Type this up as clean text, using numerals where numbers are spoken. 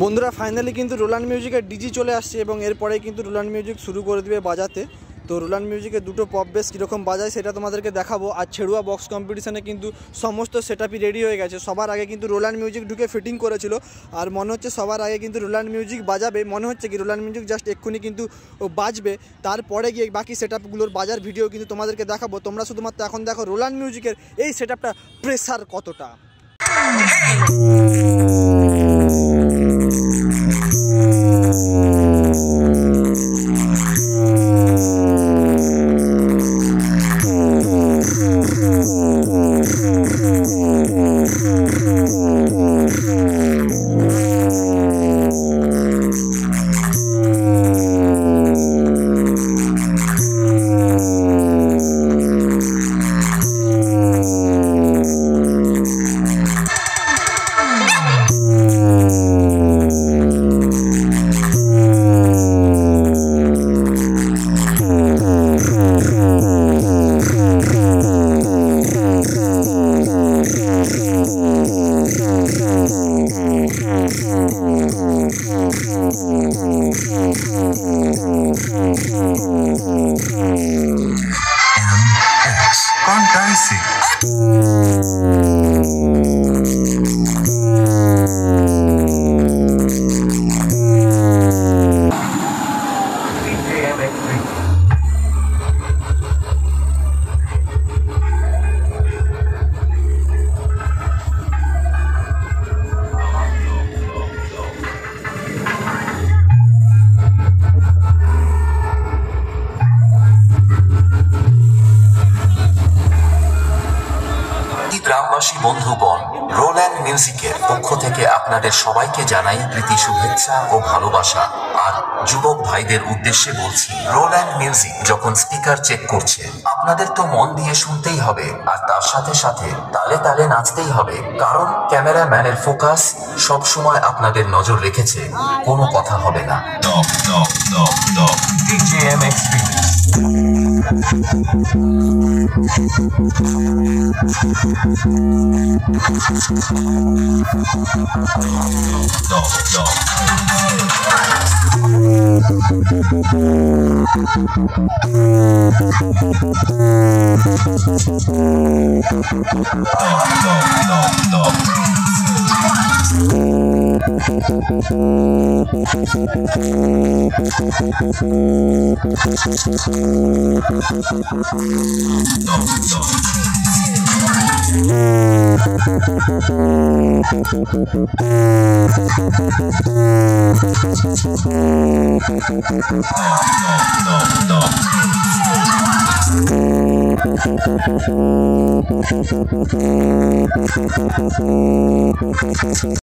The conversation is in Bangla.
বন্ধুরা ফাইনালি কিন্তু রোল্যান্ড মিউজিকের ডিজি চলে আসছে এবং এরপরে কিন্তু রোল্যান্ড মিউজিক শুরু করে দিবে বাজাতে। তো রোল্যান্ড মিউজিকের দুটো পপ বেস কীরকম বাজায় সেটা তোমাদেরকে দেখাবো। আর ছেড়ুয়া বক্স কম্পিটিশানে কিন্তু সমস্ত সেটআপই রেডি হয়ে গেছে। সবার আগে কিন্তু রোল্যান্ড মিউজিক ঢুকে ফিটিং করেছিল, আর মনে হচ্ছে সবার আগে কিন্তু রোল্যান্ড মিউজিক বাজাবে। মনে হচ্ছে কি রোল্যান্ড মিউজিক জাস্ট এক্ষুনি কিন্তু বাজবে, তারপরে গিয়ে বাকি সেটআপগুলোর বাজার ভিডিও কিন্তু তোমাদেরকে দেখাবো। তোমরা শুধুমাত্র এখন দেখো রোল্যান্ড মিউজিকের এই সেটআপটা প্রেসার কতটা। Acontece. গ্রামবাসী বন্ধুগণ, রোল্যান্ড মিউজিকের পক্ষ থেকে আপনাদের সবাইকে জানাই প্রীতি শুভেচ্ছা ও ভালোবাসা। আর যুবক ভাইদের উদ্দেশ্যে বলছি, রোল্যান্ড মিউজিক যখন স্পিকার চেক করছে আপনাদের তো মন দিয়ে শুনতেই হবে, আর তার সাথে সাথে তালে তালে নাচতেই হবে, কারণ ক্যামেরাম্যানের ফোকাস সব সময় আপনাদের নজর রেখেছে। কোনো কথা হবে না। DJMX